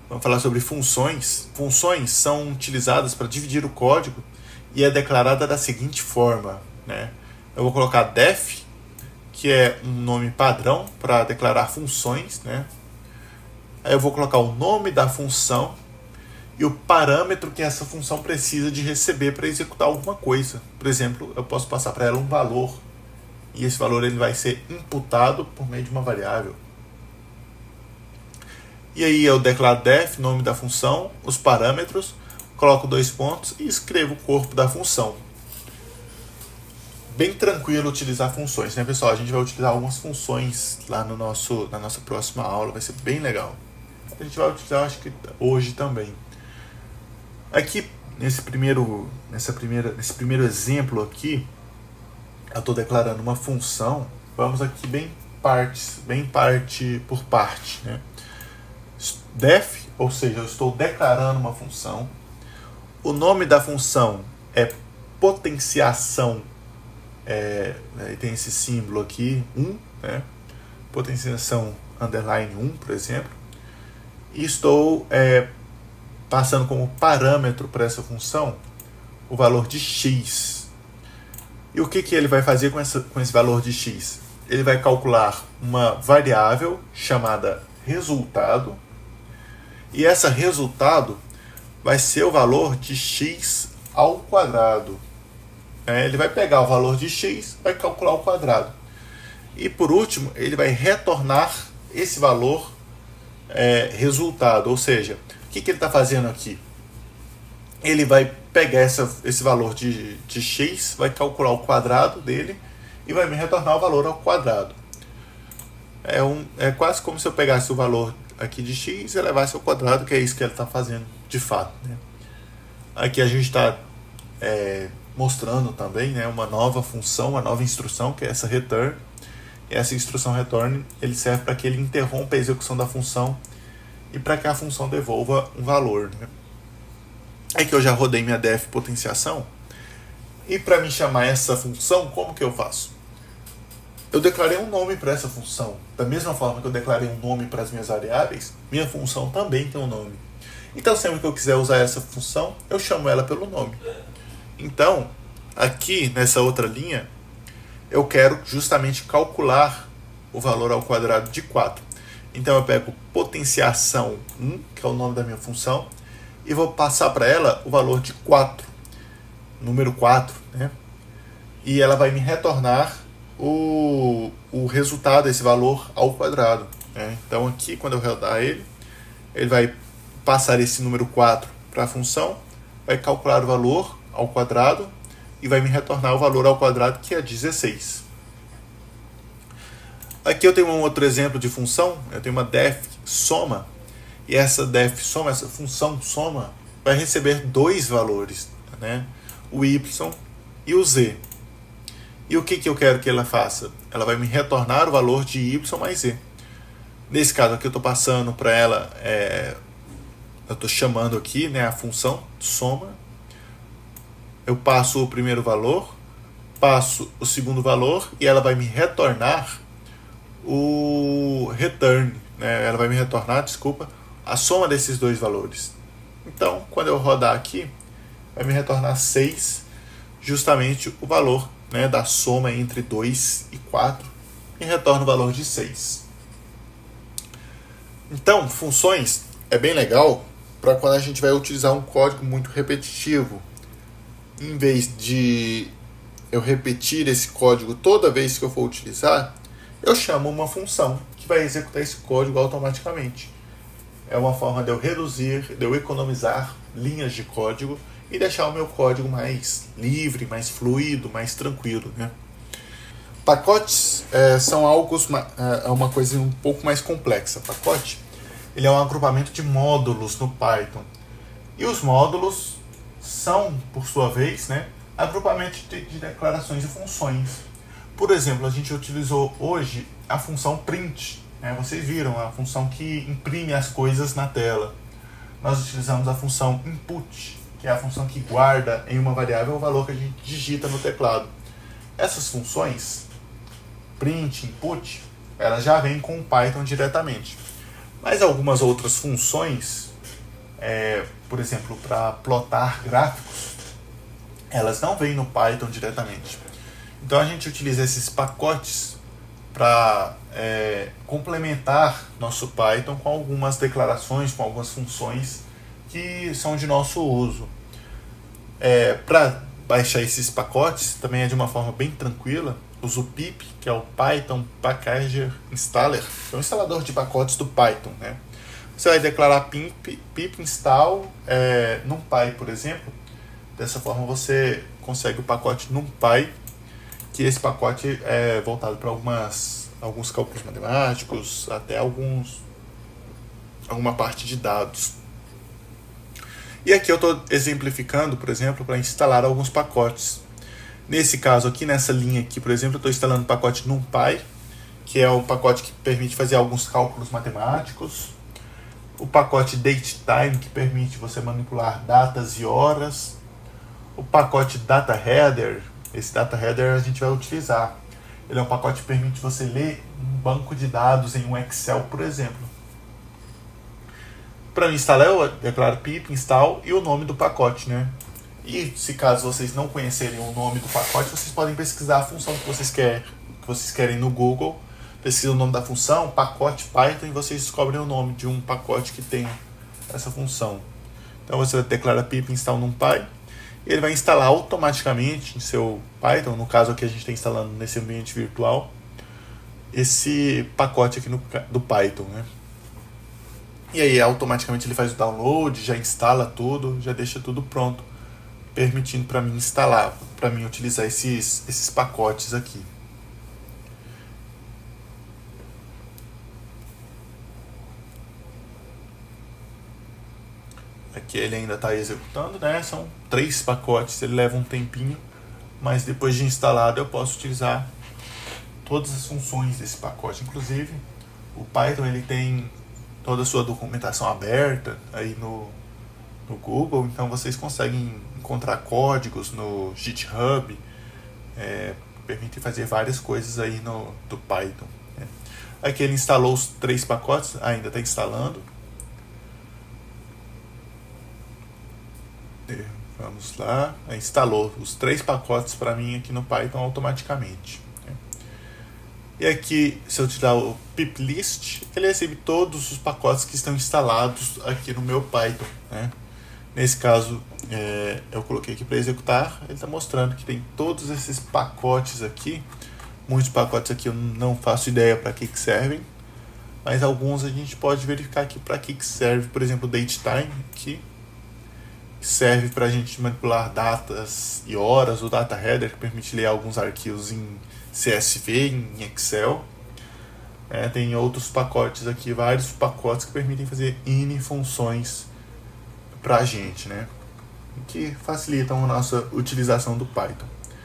Vamos falar sobre funções. Funções são utilizadas para dividir o código e é declarada da seguinte forma, né? Eu vou colocar def, que é um nome padrão para declarar funções, né? Aí eu vou colocar o nome da função e o parâmetro que essa função precisa de receber para executar alguma coisa. Por exemplo, eu posso passar para ela um valor e esse valor ele vai ser imputado por meio de uma variável. E aí eu declaro def, nome da função, os parâmetros, coloco 2 pontos e escrevo o corpo da função. Bem tranquilo utilizar funções, né, pessoal? A gente vai utilizar algumas funções lá na nossa próxima aula, vai ser bem legal. A gente vai utilizar, acho que hoje também. Aqui, nesse primeiro exemplo aqui, eu estou declarando uma função. Vamos aqui bem parte por parte, né? Def, ou seja, eu estou declarando uma função. O nome da função é potenciação, tem esse símbolo aqui, 1, né? Potenciação underline 1, por exemplo. E estou passando como parâmetro para essa função o valor de x. E o que ele vai fazer com esse valor de x? Ele vai calcular uma variável chamada resultado, e essa resultado vai ser o valor de x ao quadrado. Ele vai pegar o valor de x, vai calcular ao quadrado. E por último, ele vai retornar esse valor resultado, ou seja, o que ele está fazendo aqui? Ele vai pegar esse valor de x, vai calcular o quadrado dele e vai me retornar o valor ao quadrado. É quase como se eu pegasse o valor aqui de x e levasse ao quadrado, que é isso que ele está fazendo de fato, né? Aqui a gente está mostrando também, né, uma nova função, uma nova instrução, que é essa return. E essa instrução return ele serve para que ele interrompa a execução da função e para que a função devolva um valor, né? Aqui eu já rodei minha def potenciação. E para me chamar essa função, como que eu faço? Eu declarei um nome para essa função. Da mesma forma que eu declarei um nome para as minhas variáveis, minha função também tem um nome. Então, sempre que eu quiser usar essa função, eu chamo ela pelo nome. Então, aqui nessa outra linha, eu quero justamente calcular o valor ao quadrado de 4. Então, eu pego potenciação 1, que é o nome da minha função, e vou passar para ela o valor de 4, número 4, né? E ela vai me retornar o resultado desse valor ao quadrado, né? Então aqui, quando eu rodar ele vai passar esse número 4 para a função, vai calcular o valor ao quadrado e vai me retornar o valor ao quadrado, que é 16. Aqui eu tenho um outro exemplo de função, eu tenho uma def soma, e essa def soma, essa função soma, vai receber 2 valores, né? O y e o z. E o que eu quero que ela faça? Ela vai me retornar o valor de y mais z. Nesse caso aqui eu estou passando para ela, eu estou chamando aqui, né, a função soma. Eu passo o primeiro valor, passo o segundo valor e ela vai me retornar o return, né? Ela vai me retornar, a soma desses 2 valores. Então, quando eu rodar aqui, vai me retornar 6, justamente o valor, né, da soma entre 2 e 4, e retorna o valor de 6. Então, funções é bem legal para quando a gente vai utilizar um código muito repetitivo. Em vez de eu repetir esse código toda vez que eu for utilizar, eu chamo uma função que vai executar esse código automaticamente. É uma forma de eu reduzir, de eu economizar linhas de código e deixar o meu código mais livre, mais fluido, mais tranquilo, né? Pacotes são uma coisa um pouco mais complexa. Pacote ele é um agrupamento de módulos no Python. E os módulos são, por sua vez, né, agrupamentos de declarações e funções. Por exemplo, a gente utilizou hoje a função print. Vocês viram, a função que imprime as coisas na tela. Nós utilizamos a função input, que é a função que guarda em uma variável o valor que a gente digita no teclado. Essas funções, print, input, elas já vêm com o Python diretamente. Mas algumas outras funções por exemplo, para plotar gráficos, elas não vêm no Python diretamente. Então a gente utiliza esses pacotes para complementar nosso Python com algumas declarações, com algumas funções que são de nosso uso. Para baixar esses pacotes também é de uma forma bem tranquila. Uso o pip, que é o Python Packager Installer, que é um instalador de pacotes do Python, né? Você vai declarar pip install NumPy, por exemplo. Dessa forma você consegue o pacote NumPy, que esse pacote é voltado para alguns cálculos matemáticos, até alguma parte de dados. E aqui eu estou exemplificando, por exemplo, para instalar alguns pacotes. Nesse caso aqui, nessa linha aqui, por exemplo, eu estou instalando o pacote NumPy, que é o pacote que permite fazer alguns cálculos matemáticos. O pacote DateTime, que permite você manipular datas e horas. O pacote DataHeader, esse DataHeader a gente vai utilizar. Ele é um pacote que permite você ler um banco de dados em um Excel, por exemplo. Para instalar, eu declaro pip install e o nome do pacote, né? E se caso vocês não conhecerem o nome do pacote, vocês podem pesquisar a função que vocês querem no Google. Pesquisa o nome da função, pacote Python, e vocês descobrem o nome de um pacote que tem essa função. Então você declara pip install NumPy, e ele vai instalar automaticamente em seu Python, no caso aqui a gente está instalando nesse ambiente virtual, esse pacote aqui do Python, né? E aí automaticamente ele faz o download, já instala tudo, já deixa tudo pronto, permitindo para mim instalar, para mim utilizar esses pacotes aqui. Aqui ele ainda está executando, né? São 3 pacotes, ele leva um tempinho, mas depois de instalado eu posso utilizar todas as funções desse pacote. Inclusive, o Python ele tem toda a sua documentação aberta aí no Google, então vocês conseguem encontrar códigos no GitHub, permite fazer várias coisas aí do Python. Né? Aqui ele instalou os 3 pacotes, ainda está instalando. Vamos lá, instalou os 3 pacotes para mim aqui no Python automaticamente. Né? E aqui, se eu tirar o piplist, ele recebe todos os pacotes que estão instalados aqui no meu Python. Né? Nesse caso, eu coloquei aqui para executar, ele está mostrando que tem todos esses pacotes aqui. Muitos pacotes aqui eu não faço ideia para que servem, mas alguns a gente pode verificar aqui para que serve. Por exemplo, o DateTime aqui, que serve para a gente manipular datas e horas. O DataHeader, que permite ler alguns arquivos em CSV, em Excel. Tem outros pacotes aqui, vários pacotes que permitem fazer N funções para a gente, né? Que facilitam a nossa utilização do Python.